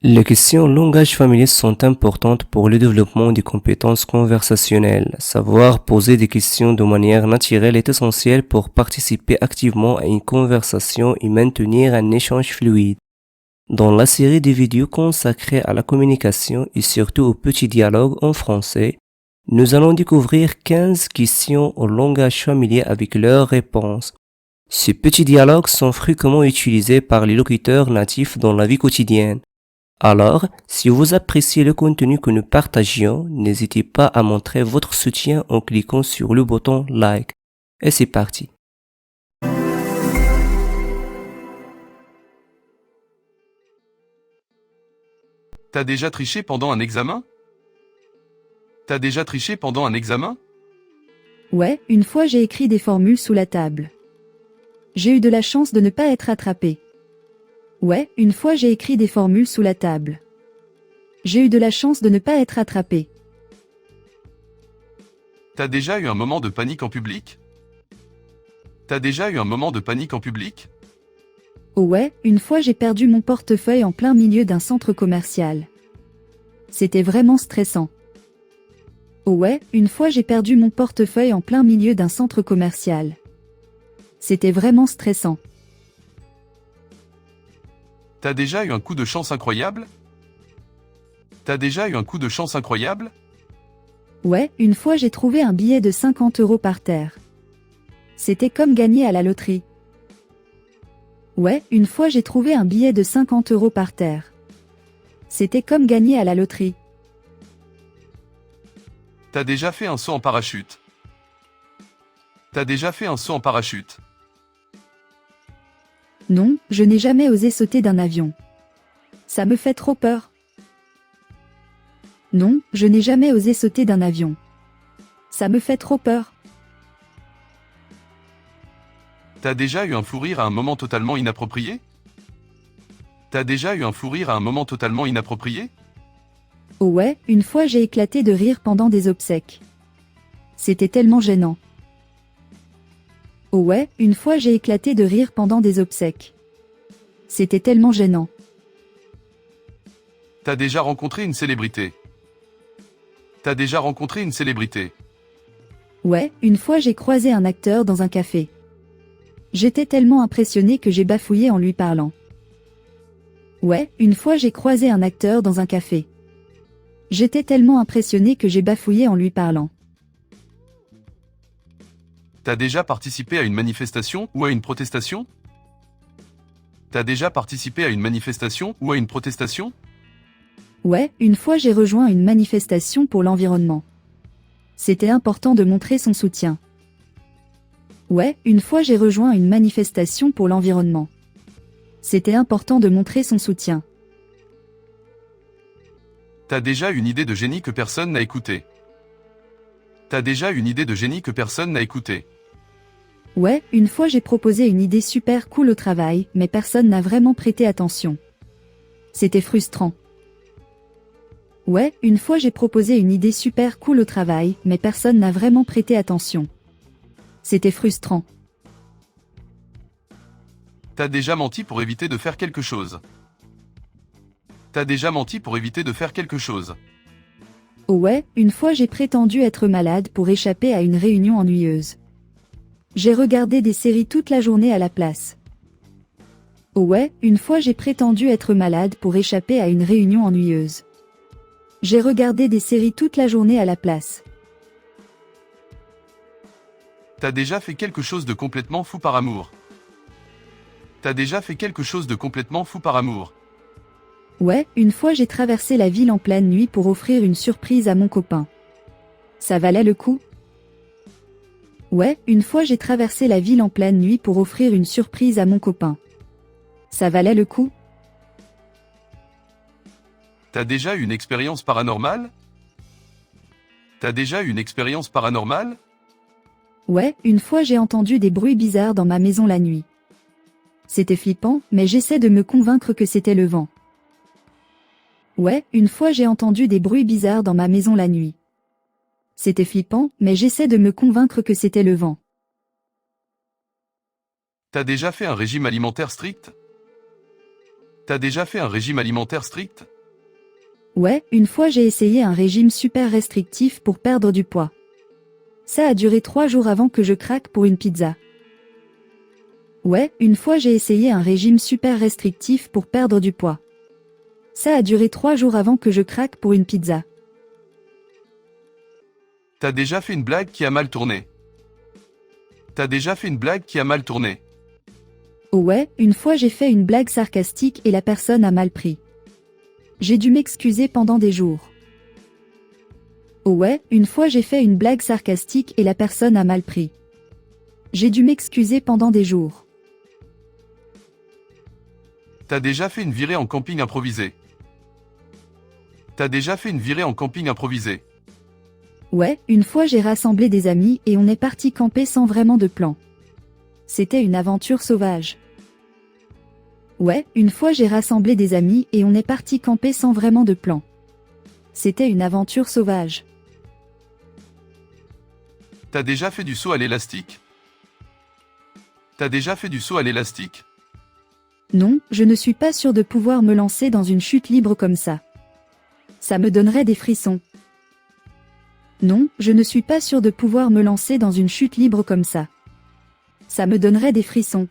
Les questions langage familier sont importantes pour le développement des compétences conversationnelles. Savoir poser des questions de manière naturelle est essentiel pour participer activement à une conversation et maintenir un échange fluide. Dans la série de vidéos consacrées à la communication et surtout aux petits dialogues en français, nous allons découvrir 15 questions au langage familier avec leurs réponses. Ces petits dialogues sont fréquemment utilisés par les locuteurs natifs dans la vie quotidienne. Alors, si vous appréciez le contenu que nous partagions, n'hésitez pas à montrer votre soutien en cliquant sur le bouton like. Et c'est parti. T'as déjà triché pendant un examen? T'as déjà triché pendant un examen? Ouais, une fois j'ai écrit des formules sous la table. J'ai eu de la chance de ne pas être attrapé. Ouais, une fois j'ai écrit des formules sous la table. J'ai eu de la chance de ne pas être attrapé. T'as déjà eu un moment de panique en public? T'as déjà eu un moment de panique en public? Oh ouais, une fois j'ai perdu mon portefeuille en plein milieu d'un centre commercial. C'était vraiment stressant. Oh ouais, une fois j'ai perdu mon portefeuille en plein milieu d'un centre commercial. C'était vraiment stressant. T'as déjà eu un coup de chance incroyable? T'as déjà eu un coup de chance incroyable? Ouais, une fois j'ai trouvé un billet de 50 € par terre. C'était comme gagner à la loterie. Ouais, une fois j'ai trouvé un billet de 50 € par terre. C'était comme gagner à la loterie. T'as déjà fait un saut en parachute? T'as déjà fait un saut en parachute? Non, je n'ai jamais osé sauter d'un avion. Ça me fait trop peur. Non, je n'ai jamais osé sauter d'un avion. Ça me fait trop peur. T'as déjà eu un fou rire à un moment totalement inapproprié? T'as déjà eu un fou rire à un moment totalement inapproprié? Oh ouais, une fois j'ai éclaté de rire pendant des obsèques. C'était tellement gênant. Oh ouais, une fois j'ai éclaté de rire pendant des obsèques. C'était tellement gênant. T'as déjà rencontré une célébrité? T'as déjà rencontré une célébrité? Ouais, une fois j'ai croisé un acteur dans un café. J'étais tellement impressionné que j'ai bafouillé en lui parlant. Ouais, une fois j'ai croisé un acteur dans un café. J'étais tellement impressionné que j'ai bafouillé en lui parlant. T'as déjà participé à une manifestation ou à une protestation? T'as déjà participé à une manifestation ou à une protestation? Ouais, une fois j'ai rejoint une manifestation pour l'environnement. C'était important de montrer son soutien. Ouais, une fois j'ai rejoint une manifestation pour l'environnement. C'était important de montrer son soutien. T'as déjà une idée de génie que personne n'a écoutée? T'as déjà une idée de génie que personne n'a écoutée? Ouais, une fois j'ai proposé une idée super cool au travail, mais personne n'a vraiment prêté attention. C'était frustrant. Ouais, une fois j'ai proposé une idée super cool au travail, mais personne n'a vraiment prêté attention. C'était frustrant. T'as déjà menti pour éviter de faire quelque chose? T'as déjà menti pour éviter de faire quelque chose? Oh ouais, une fois j'ai prétendu être malade pour échapper à une réunion ennuyeuse. J'ai regardé des séries toute la journée à la place. Oh ouais, une fois j'ai prétendu être malade pour échapper à une réunion ennuyeuse. J'ai regardé des séries toute la journée à la place. T'as déjà fait quelque chose de complètement fou par amour? T'as déjà fait quelque chose de complètement fou par amour? Ouais, une fois j'ai traversé la ville en pleine nuit pour offrir une surprise à mon copain. Ça valait le coup? Ouais, une fois j'ai traversé la ville en pleine nuit pour offrir une surprise à mon copain. Ça valait le coup? T'as déjà eu une expérience paranormale? T'as déjà eu une expérience paranormale? Ouais, une fois j'ai entendu des bruits bizarres dans ma maison la nuit. C'était flippant, mais j'essaie de me convaincre que c'était le vent. Ouais, une fois j'ai entendu des bruits bizarres dans ma maison la nuit. C'était flippant, mais j'essaie de me convaincre que c'était le vent. T'as déjà fait un régime alimentaire strict? T'as déjà fait un régime alimentaire strict? Ouais, une fois j'ai essayé un régime super restrictif pour perdre du poids. Ça a duré 3 jours avant que je craque pour une pizza. Ouais, une fois j'ai essayé un régime super restrictif pour perdre du poids. Ça a duré 3 jours avant que je craque pour une pizza. T'as déjà fait une blague qui a mal tourné. T'as déjà fait une blague qui a mal tourné. Oh ouais, une fois j'ai fait une blague sarcastique et la personne a mal pris. J'ai dû m'excuser pendant des jours. Oh ouais, une fois j'ai fait une blague sarcastique et la personne a mal pris. J'ai dû m'excuser pendant des jours. T'as déjà fait une virée en camping improvisé. T'as déjà fait une virée en camping improvisé. Ouais, une fois j'ai rassemblé des amis et on est parti camper sans vraiment de plan. C'était une aventure sauvage. Ouais, une fois j'ai rassemblé des amis et on est parti camper sans vraiment de plan. C'était une aventure sauvage. T'as déjà fait du saut à l'élastique. T'as déjà fait du saut à l'élastique. Non, je ne suis pas sûr de pouvoir me lancer dans une chute libre comme ça. Ça me donnerait des frissons. Non, je ne suis pas sûr de pouvoir me lancer dans une chute libre comme ça. Ça me donnerait des frissons.